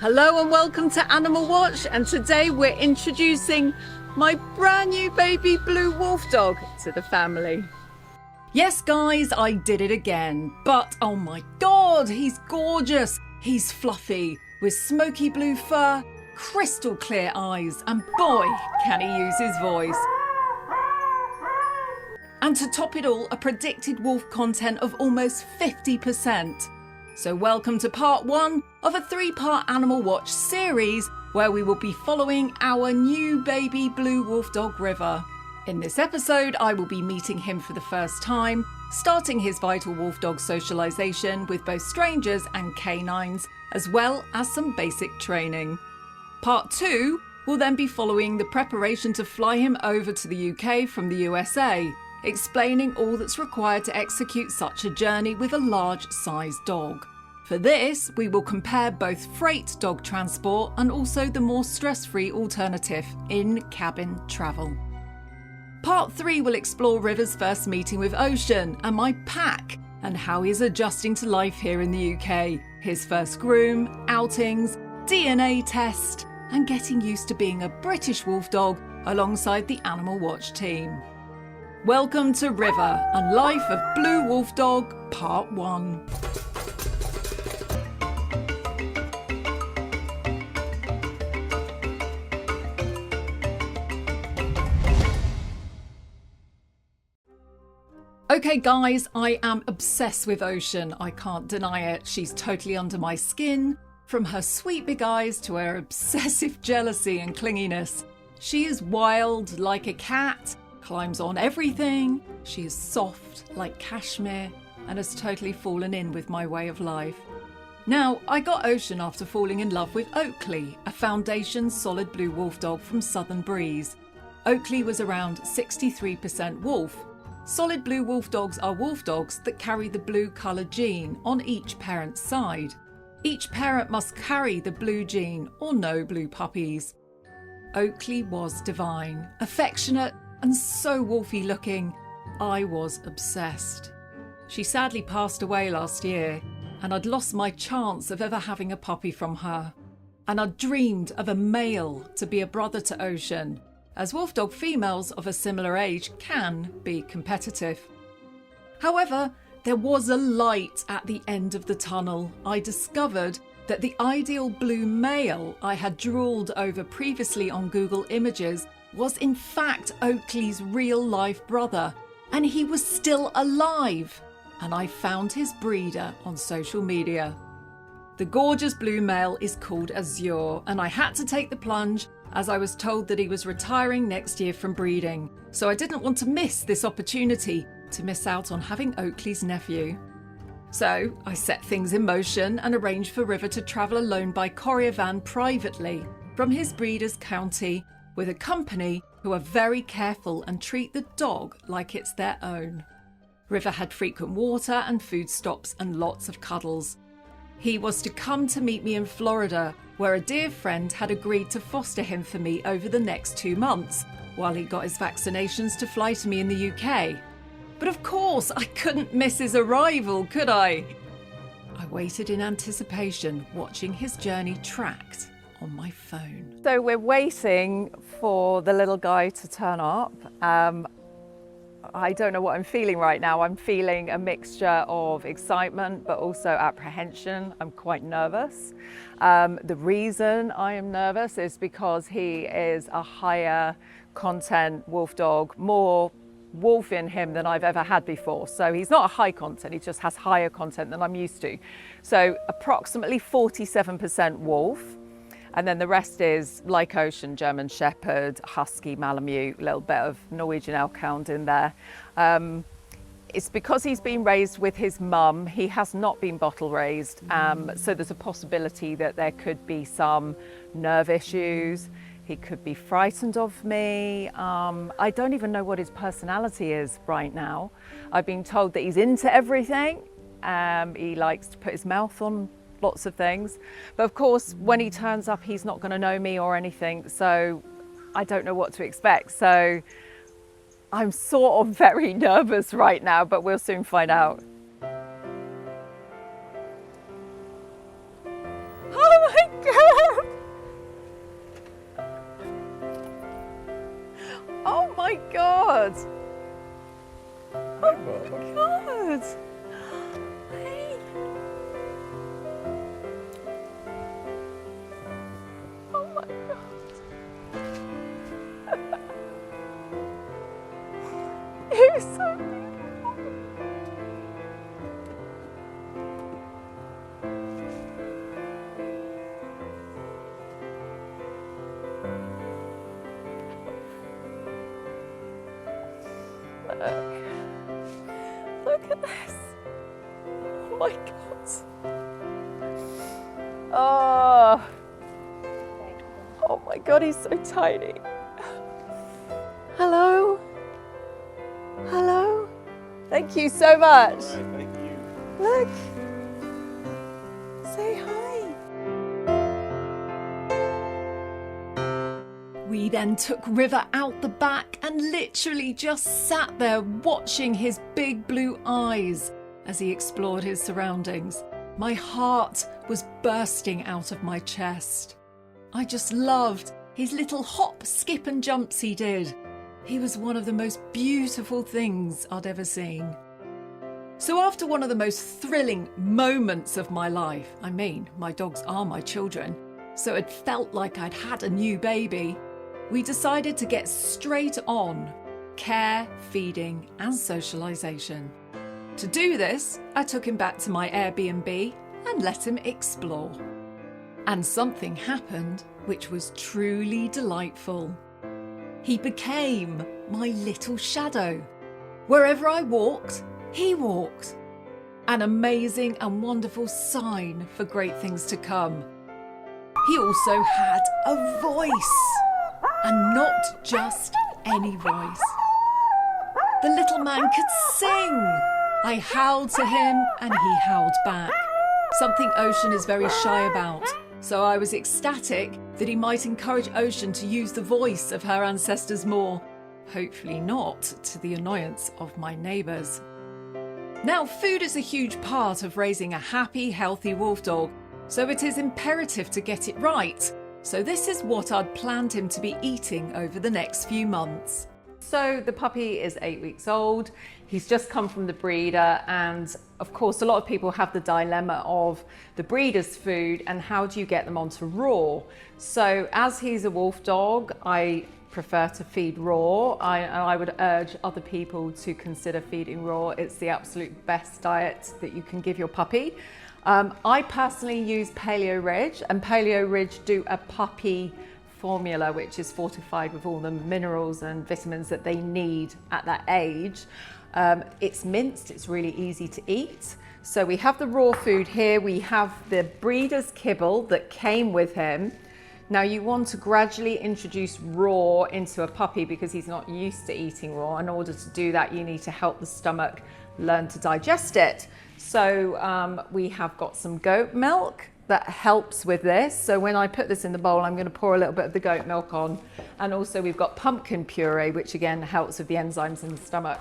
Hello and welcome to Animal Watch, and today we're introducing my brand new baby blue wolf dog to the family. Yes guys, I did it again, but oh my god, he's gorgeous. He's fluffy with smoky blue fur, crystal clear eyes, and boy can he use his voice. And to top it all, a predicted wolf content of almost 50%. So welcome to part 1 of a 3-part Animal Watch series where we will be following our new baby blue wolf dog River. In this episode, I will be meeting him for the first time, starting his vital wolf dog socialization with both strangers and canines, as well as some basic training. Part 2 will then be following the preparation to fly him over to the UK from the USA, explaining all that's required to execute such a journey with a large-sized dog. For this, we will compare both freight dog transport and also the more stress-free alternative, in-cabin travel. Part 3 will explore River's first meeting with Ocean and my pack, and how he's adjusting to life here in the UK, his first groom, outings, DNA test, and getting used to being a British wolf dog alongside the Animal Watch team. Welcome to River and Life of Blue Wolf Dog, Part 1. Okay guys, I am obsessed with Ocean. I can't deny it. She's totally under my skin, from her sweet big eyes to her obsessive jealousy and clinginess. She is wild like a cat, climbs on everything. She is soft like cashmere and has totally fallen in with my way of life. Now, I got Ocean after falling in love with Oakley, a foundation solid blue wolf dog from Southern Breeze. Oakley was around 63% wolf. Solid blue wolf dogs are wolf dogs that carry the blue colour gene on each parent's side. Each parent must carry the blue gene or no blue puppies. Oakley was divine, affectionate and so wolfy looking. I was obsessed. She sadly passed away last year, and I'd lost my chance of ever having a puppy from her. And I dreamed of a male to be a brother to Ocean, as wolf dog females of a similar age can be competitive. However, there was a light at the end of the tunnel. I discovered that the ideal blue male I had drooled over previously on Google Images was in fact Oakley's real-life brother, and he was still alive, and I found his breeder on social media. The gorgeous blue male is called Azure, and I had to take the plunge as I was told that he was retiring next year from breeding, so I didn't want to miss this opportunity to miss out on having Oakley's nephew. So I set things in motion and arranged for River to travel alone by courier van privately from his breeder's county with a company who are very careful and treat the dog like it's their own. River had frequent water and food stops and lots of cuddles. He was to come to meet me in Florida, where a dear friend had agreed to foster him for me over the next 2 months, while he got his vaccinations to fly to me in the UK. But of course, I couldn't miss his arrival, could I? I waited in anticipation, watching his journey tracked on my phone. So we're waiting for the little guy to turn up. I don't know what I'm feeling right now. I'm feeling a mixture of excitement, but also apprehension. I'm quite nervous. The reason I am nervous is because he is a higher content wolf dog, more wolf in him than I've ever had before. So he's not a high content, he just has higher content than I'm used to. So approximately 47% wolf. And then the rest is, like Ocean, German Shepherd, Husky, Malamute, a little bit of Norwegian Elkhound in there. It's because he's been raised with his mum. He has not been bottle raised. So there's a possibility that there could be some nerve issues. He could be frightened of me. I don't even know what his personality is right now. I've been told that he's into everything. He likes to put his mouth on lots of things, but of course when he turns up he's not going to know me or anything, so I don't know what to expect. So I'm sort of very nervous right now, but we'll soon find out. Oh my god! He's so Look at this. Oh my God. Oh my God, he's so tiny. Hello. Hello. Thank you so much. All right, thank you. Look. Say hi. We then took River out the back and literally just sat there watching his big blue eyes as he explored his surroundings. My heart was bursting out of my chest. I just loved his little hop, skip and jumps he did. He was one of the most beautiful things I'd ever seen. So after one of the most thrilling moments of my life, I mean, my dogs are my children, so it felt like I'd had a new baby, we decided to get straight on care, feeding and socialization. To do this, I took him back to my Airbnb and let him explore. And something happened which was truly delightful. He became my little shadow. Wherever I walked, he walked. An amazing and wonderful sign for great things to come. He also had a voice, and not just any voice. The little man could sing. I howled to him and he howled back. Something Ocean is very shy about, so I was ecstatic that he might encourage Ocean to use the voice of her ancestors more, hopefully not to the annoyance of my neighbours. Now, food is a huge part of raising a happy, healthy wolf dog, so it is imperative to get it right. So this is what I'd planned him to be eating over the next few months. So the puppy is 8 weeks old. He's just come from the breeder, and of course a lot of people have the dilemma of the breeder's food and how do you get them onto raw. So as he's a wolf dog, I prefer to feed raw. I would urge other people to consider feeding raw. It's the absolute best diet that you can give your puppy. I personally use Paleo Ridge, and Paleo Ridge do a puppy formula which is fortified with all the minerals and vitamins that they need at that age. It's minced, it's really easy to eat. So we have the raw food here, we have the breeder's kibble that came with him. Now you want to gradually introduce raw into a puppy because he's not used to eating raw. In order to do that, you need to help the stomach learn to digest it. So we have got some goat milk that helps with this. So when I put this in the bowl, I'm going to pour a little bit of the goat milk on. And also we've got pumpkin puree, which again helps with the enzymes in the stomach.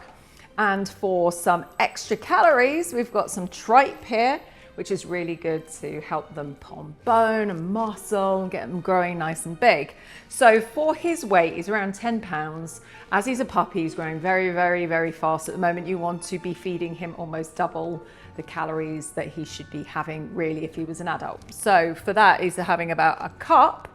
And for some extra calories, we've got some tripe here, which is really good to help them put on bone and muscle and get them growing nice and big. So for his weight, he's around 10 pounds. As he's a puppy, he's growing very, very, very fast. At the moment, you want to be feeding him almost double the calories that he should be having really if he was an adult. So for that, he's having about a cup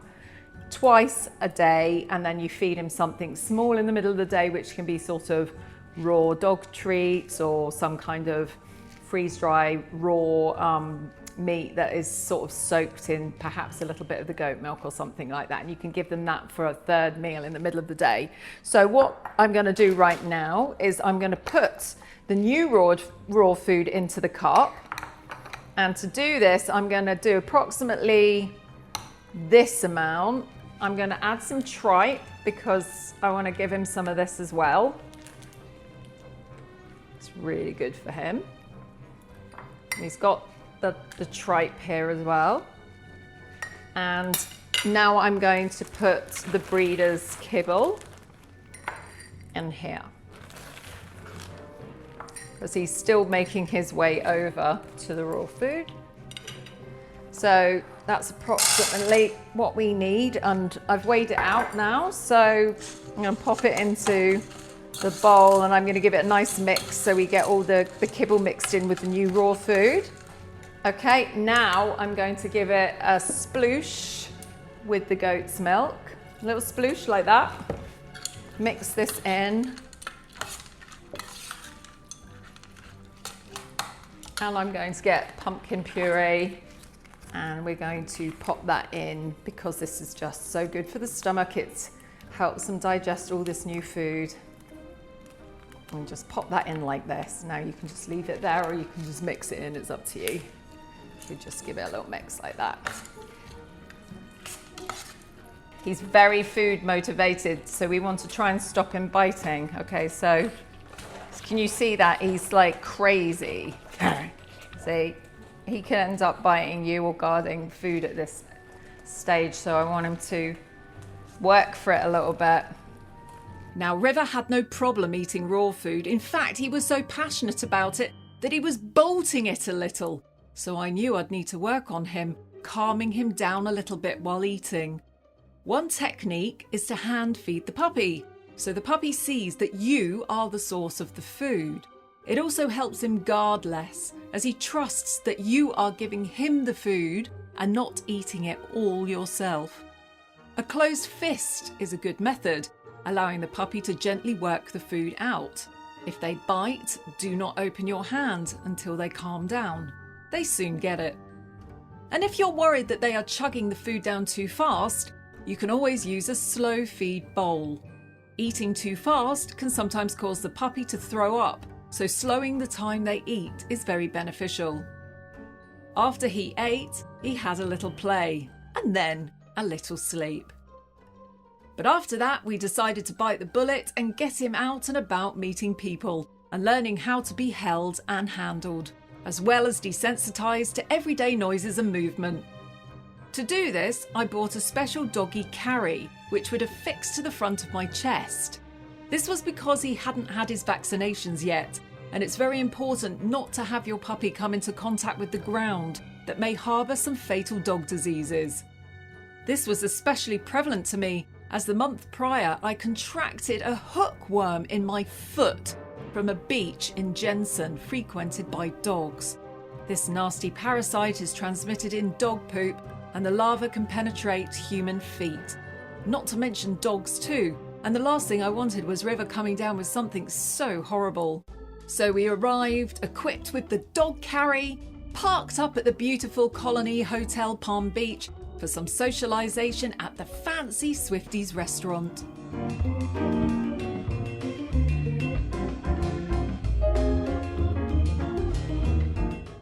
twice a day, and then you feed him something small in the middle of the day, which can be sort of raw dog treats or some kind of freeze-dry raw meat that is sort of soaked in perhaps a little bit of the goat milk or something like that, and you can give them that for a third meal in the middle of the day. So what I'm going to do right now is I'm going to put the new raw food into the cup, and to do this I'm going to do approximately this amount. I'm going to add some tripe because I want to give him some of this as well. It's really good for him. He's got the tripe here as well. And now I'm going to put the breeder's kibble in here, because he's still making his way over to the raw food. So that's approximately what we need, and I've weighed it out now. So I'm going to pop it into the bowl, and I'm going to give it a nice mix so we get all the kibble mixed in with the new raw food. Okay, now I'm going to give it a sploosh with the goat's milk. A little sploosh like that. Mix this in. And I'm going to get pumpkin puree and we're going to pop that in because this is just so good for the stomach. It helps them digest all this new food. And just pop that in like this. Now you can just leave it there or you can just mix it in, it's up to you. You just give it a little mix like that. He's very food motivated, so we want to try and stop him biting. Okay, so can you see that? He's like crazy. See, he can end up biting you or guarding food at this stage, so I want him to work for it a little bit. Now, River had no problem eating raw food. In fact, he was so passionate about it that he was bolting it a little. So I knew I'd need to work on him, calming him down a little bit while eating. One technique is to hand feed the puppy, so the puppy sees that you are the source of the food. It also helps him guard less, as he trusts that you are giving him the food and not eating it all yourself. A closed fist is a good method, allowing the puppy to gently work the food out. If they bite, do not open your hand until they calm down. They soon get it. And if you're worried that they are chugging the food down too fast, you can always use a slow feed bowl. Eating too fast can sometimes cause the puppy to throw up, so slowing the time they eat is very beneficial. After he ate, he had a little play, and then a little sleep. But after that, we decided to bite the bullet and get him out and about meeting people and learning how to be held and handled, as well as desensitized to everyday noises and movement. To do this, I bought a special doggy carry, which would affix to the front of my chest. This was because he hadn't had his vaccinations yet, and it's very important not to have your puppy come into contact with the ground that may harbour some fatal dog diseases. This was especially prevalent to me as the month prior I contracted a hookworm in my foot from a beach in Jensen frequented by dogs. This nasty parasite is transmitted in dog poop, and the larva can penetrate human feet. Not to mention dogs too, and the last thing I wanted was River coming down with something so horrible. So we arrived equipped with the dog carry, parked up at the beautiful Colony Hotel Palm Beach for some socialization at the fancy Swifties restaurant.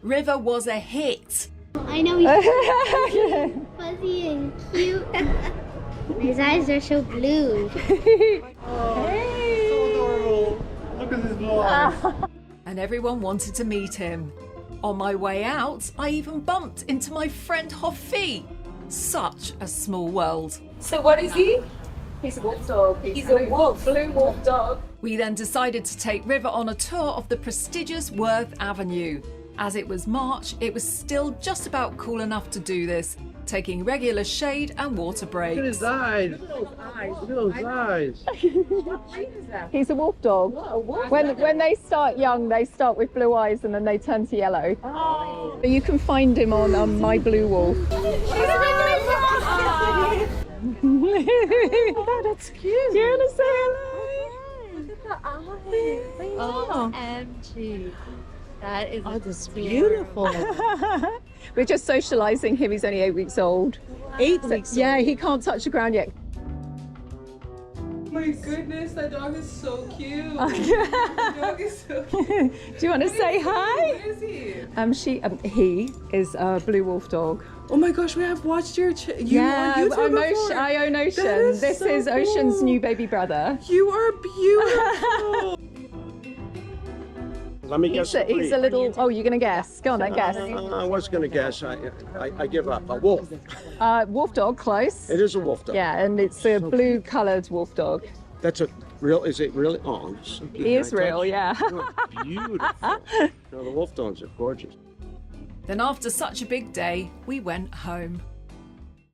River was a hit. I know he's fuzzy and cute. His eyes are so blue. Oh, hey. So adorable. Look at his blue eyes. And everyone wanted to meet him. On my way out, I even bumped into my friend Hoffy. Such a small world. So what is he? He's a wolf dog. He's a wolf, blue wolf dog. We then decided to take River on a tour of the prestigious Worth Avenue. As it was March, it was still just about cool enough to do this, taking regular shade and water breaks. Look at his eyes. Look at those eyes. What breed is that? He's a wolf dog. Oh, what? When they start young, they start with blue eyes and then they turn to yellow. Oh. You can find him on My Blue Wolf. Oh, that's cute. You want to say hello? Look at the eyes. Oh. OMG. That is That's beautiful. We're just socialising him. He's only 8 weeks old. 8 weeks Yeah, he can't touch the ground yet. My goodness, that dog is so cute. The dog is so cute. Do you want to say hi? Who is he? He is a blue wolf dog. Oh my gosh, we have watched you on YouTube I'm before. I own Ocean. That is This so is Ocean's cool. new baby brother. You are beautiful. Let me guess. He's a little. Oh, you're gonna guess? Go on, then guess. I was going to guess. I give up. A wolf. Wolf dog, close. It is a wolf dog. Yeah, and it's a blue-coloured wolf dog. That's a real. Is it really? Oh, so He is real, yeah. Beautiful. No, the wolf dogs are gorgeous. Then after such a big day, we went home.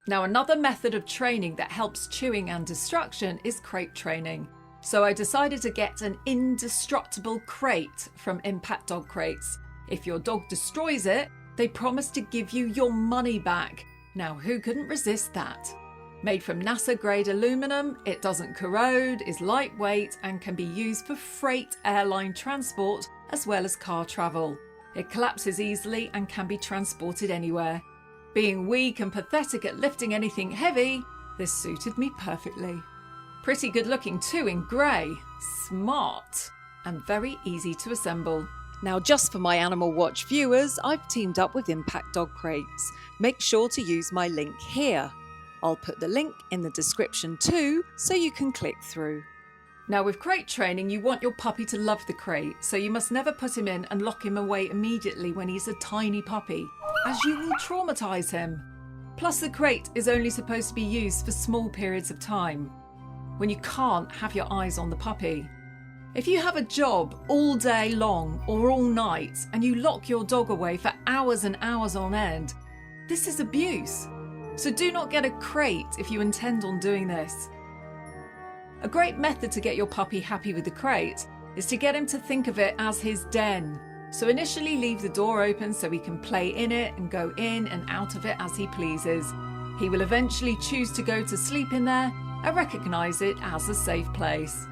Now another method of training that helps chewing and destruction is crate training. So I decided to get an indestructible crate from Impact Dog Crates. If your dog destroys it, they promise to give you your money back. Now who couldn't resist that? Made from NASA-grade aluminum, it doesn't corrode, is lightweight and can be used for freight airline transport as well as car travel. It collapses easily and can be transported anywhere. Being weak and pathetic at lifting anything heavy, this suited me perfectly. Pretty good looking too in grey, smart, and very easy to assemble. Now, just for my Animal Watch viewers, I've teamed up with Impact Dog Crates. Make sure to use my link here. I'll put the link in the description too, so you can click through. Now, with crate training, you want your puppy to love the crate, so you must never put him in and lock him away immediately when he's a tiny puppy, as you will traumatise him. Plus, the crate is only supposed to be used for small periods of time, when you can't have your eyes on the puppy. If you have a job all day long or all night and you lock your dog away for hours and hours on end, this is abuse. So do not get a crate if you intend on doing this. A great method to get your puppy happy with the crate is to get him to think of it as his den. So initially leave the door open so he can play in it and go in and out of it as he pleases. He will eventually choose to go to sleep in there and recognise it as a safe place.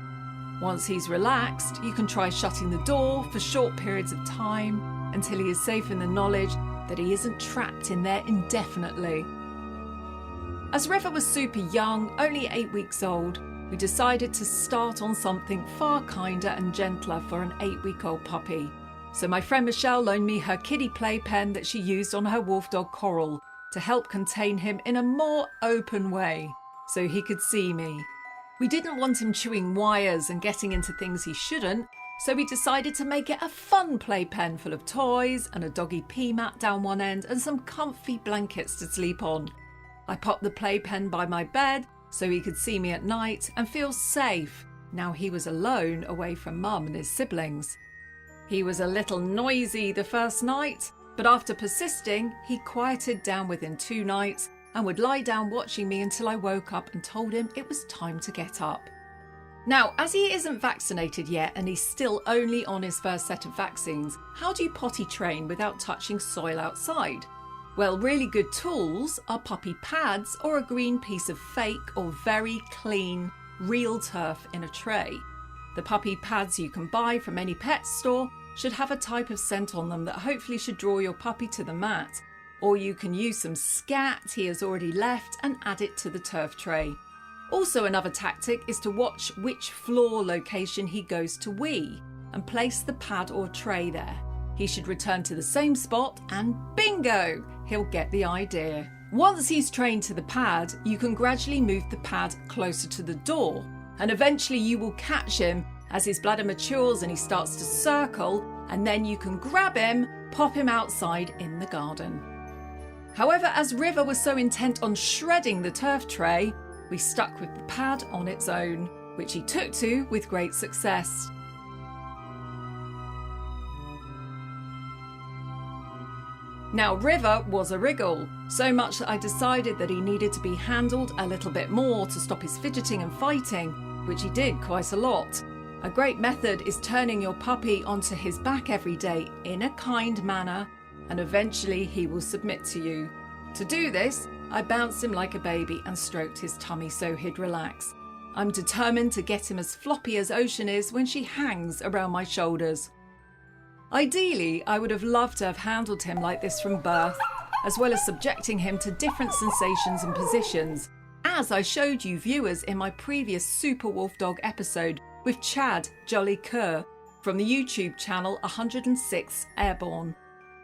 Once he's relaxed, you can try shutting the door for short periods of time until he is safe in the knowledge that he isn't trapped in there indefinitely. As River was super young, only 8 weeks old, we decided to start on something far kinder and gentler for an 8-week-old puppy. So my friend Michelle loaned me her kiddie playpen that she used on her wolfdog Coral to help contain him in a more open way, so he could see me. We didn't want him chewing wires and getting into things he shouldn't, so we decided to make it a fun playpen full of toys and a doggy pee mat down one end and some comfy blankets to sleep on. I popped the playpen by my bed so he could see me at night and feel safe now he was alone away from Mum and his siblings. He was a little noisy the first night, but after persisting, he quieted down within 2 nights and would lie down watching me until I woke up and told him it was time to get up. Now, as he isn't vaccinated yet and he's still only on his first set of vaccines, how do you potty train without touching soil outside? Well, really good tools are puppy pads or a green piece of fake or very clean, real turf in a tray. The puppy pads you can buy from any pet store should have a type of scent on them that hopefully should draw your puppy to the mat. Or you can use some scat he has already left and add it to the turf tray. Also, another tactic is to watch which floor location he goes to wee and place the pad or tray there. He should return to the same spot and bingo, he'll get the idea. Once he's trained to the pad, you can gradually move the pad closer to the door, and eventually you will catch him as his bladder matures and he starts to circle, and then you can grab him, pop him outside in the garden. However, as River was so intent on shredding the turf tray, we stuck with the pad on its own, which he took to with great success. Now, River was a wriggle, so much that I decided that he needed to be handled a little bit more to stop his fidgeting and fighting, which he did quite a lot. A great method is turning your puppy onto his back every day in a kind manner, and eventually he will submit to you. To do this, I bounced him like a baby and stroked his tummy so he'd relax. I'm determined to get him as floppy as Ocean is when she hangs around my shoulders. Ideally, I would have loved to have handled him like this from birth, as well as subjecting him to different sensations and positions, as I showed you viewers in my previous Super Wolfdog episode with Chad Jolly Cur from the YouTube channel 106 Airborne.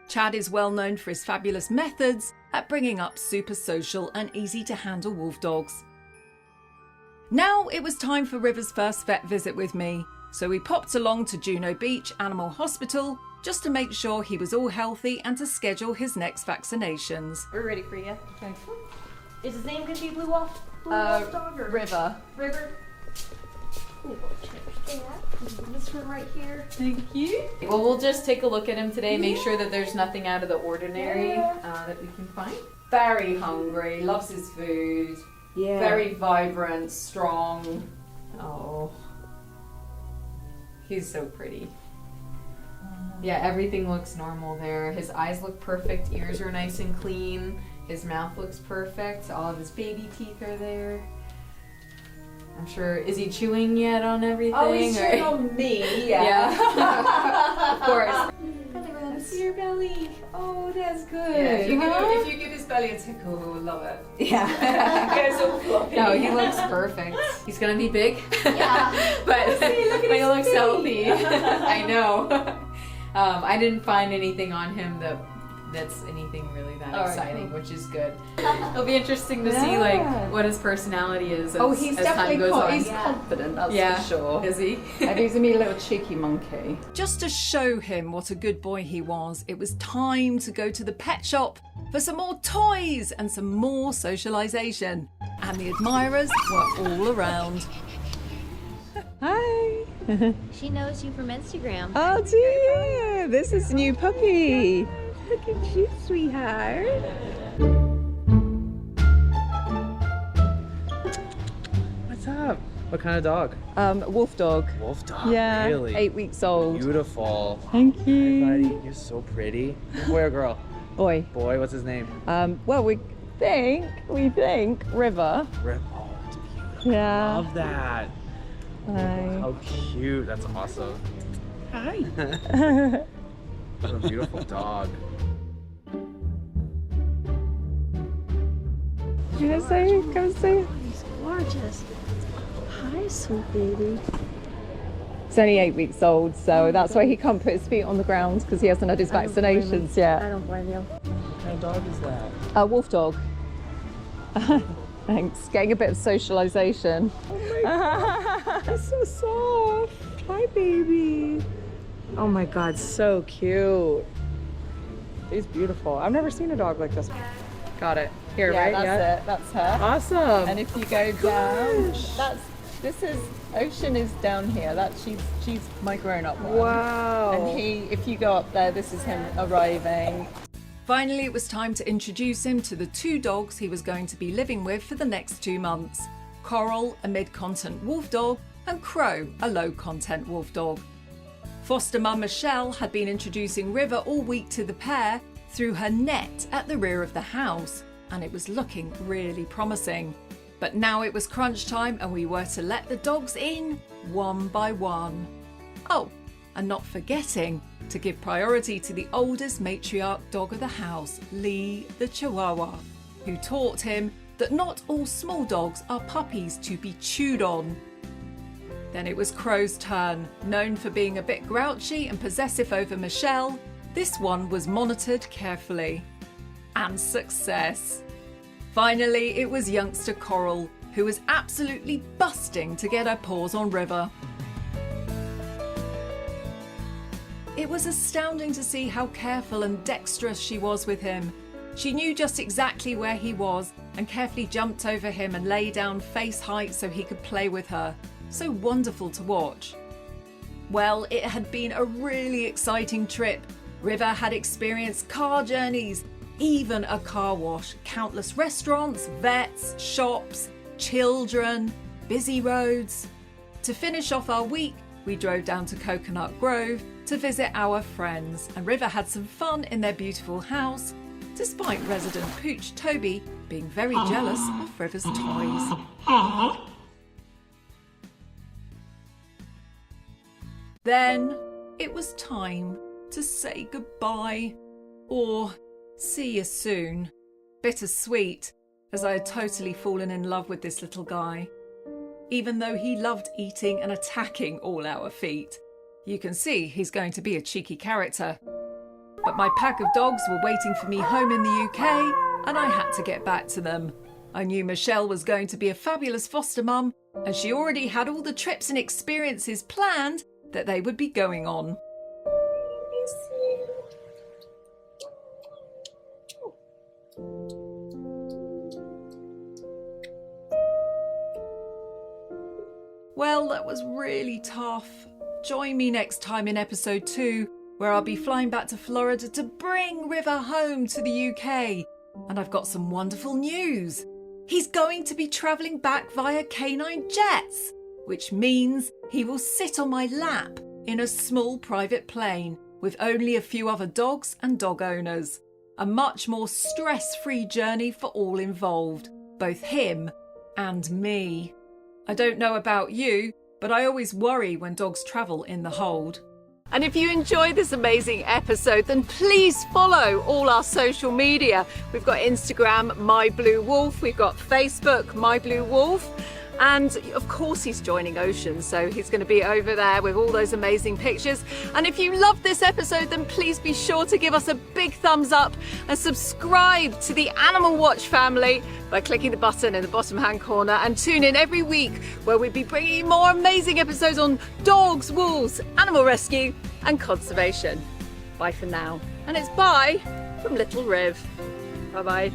Chad is well known for his fabulous methods at bringing up super social and easy to handle wolf dogs. Now it was time for River's first vet visit with me, so we popped along to Juno Beach Animal Hospital just to make sure he was all healthy and to schedule his next vaccinations. We're ready for you. Okay. Is his name going to be Blue Wolf Dog or River. River? This one right here. Thank you. Well, we'll just take a look at him today, make sure that there's nothing out of the ordinary that we can find. Very hungry, loves his food. Yeah. Very vibrant, strong. Oh. He's so pretty. Yeah, everything looks normal there. His eyes look perfect, ears are nice and clean. His mouth looks perfect. All of his baby teeth are there. I'm sure, is he chewing yet on everything? Oh, he's chewing on me, yeah. Of course. That's your belly. Oh, that's good. Yeah, if you give his belly a tickle, he'll love it. Yeah. He goes all floppy. No, he looks perfect. He's gonna be big. Yeah. but he looks healthy. I know. I didn't find anything on him that's anything really that exciting, which is good. It'll be interesting to see like what his personality is as, he's as time definitely goes on. he's confident, that's for sure. Is he? And he's gonna be a little cheeky monkey. Just to show him what a good boy he was, it was time to go to the pet shop for some more toys and some more socialization. And the admirers were all around. Hi. She knows you from Instagram. Oh, do you? This is new puppy. Look at you, sweetheart. What's up? What kind of dog? Wolf dog. Wolfdog. Yeah, Really? 8 weeks old. Beautiful. Thank Hey, you. buddy. You're so pretty. Boy or girl? Boy. Boy. What's his name? Well, we think River. Rip. Oh, it's beautiful. Yeah. Love that. Hi. How cute. That's awesome. Hi. What a beautiful dog. Come say. He's gorgeous. Hi, sweet baby. He's only 8 weeks old, so that's why he can't put his feet on the ground because he hasn't had his vaccinations I yet. don't blame you. What kind of dog is that? Wolf dog. Thanks. Getting a bit of socialization. He's so soft. Hi, baby. Oh my God, so cute. He's beautiful. I've never seen a dog like this. Got it. Here, Yeah, right? that's it. That's her. Awesome. And if you go down, this is Ocean is down here. She's my grown-up one. Wow. And if you go up there, this is him arriving. Finally, it was time to introduce him to the 2 dogs he was going to be living with for the next 2 months. Coral, a mid-content wolf dog, and Crow, a low-content wolf dog. Foster mum Michelle had been introducing River all week to the pair through her net at the rear of the house, and it was looking really promising. But now it was crunch time and we were to let the dogs in one by one. Oh, and not forgetting to give priority to the oldest matriarch dog of the house, Lee the Chihuahua, who taught him that not all small dogs are puppies to be chewed on. Then it was Crow's turn. Known for being a bit grouchy and possessive over Michelle, this one was monitored carefully. And success. Finally, it was youngster Coral, who was absolutely busting to get her paws on River. It was astounding to see how careful and dexterous she was with him. She knew just exactly where he was and carefully jumped over him and lay down face height so he could play with her. So wonderful to watch. Well, it had been a really exciting trip. River had experienced car journeys, even a car wash, countless restaurants, vets, shops, children, busy roads. To finish off our week, we drove down to Coconut Grove to visit our friends, and River had some fun in their beautiful house, despite resident pooch Toby being very jealous of River's toys. Then it was time to say goodbye, or see you soon. Bittersweet, as I had totally fallen in love with this little guy, even though he loved eating and attacking all our feet. You can see he's going to be a cheeky character. But my pack of dogs were waiting for me home in the UK, and I had to get back to them. I knew Michelle was going to be a fabulous foster mum, and she already had all the trips and experiences planned that they would be going on. Well, that was really tough. Join me next time in episode 2, where I'll be flying back to Florida to bring River home to the UK. And I've got some wonderful news. He's going to be travelling back via canine jets, which means he will sit on my lap in a small private plane with only a few other dogs and dog owners. A much more stress-free journey for all involved, both him and me. I don't know about you, but I always worry when dogs travel in the hold. And if you enjoy this amazing episode, then please follow all our social media. We've got Instagram, My Blue Wolf. We've got Facebook, My Blue Wolf. And of course he's joining Ocean, so he's going to be over there with all those amazing pictures. And if you loved this episode, then please be sure to give us a big thumbs up and subscribe to the Animal Watch family by clicking the button in the bottom hand corner, and tune in every week where we'll be bringing you more amazing episodes on dogs, wolves, animal rescue and conservation. Bye for now. And it's bye from Little Riv. Bye bye.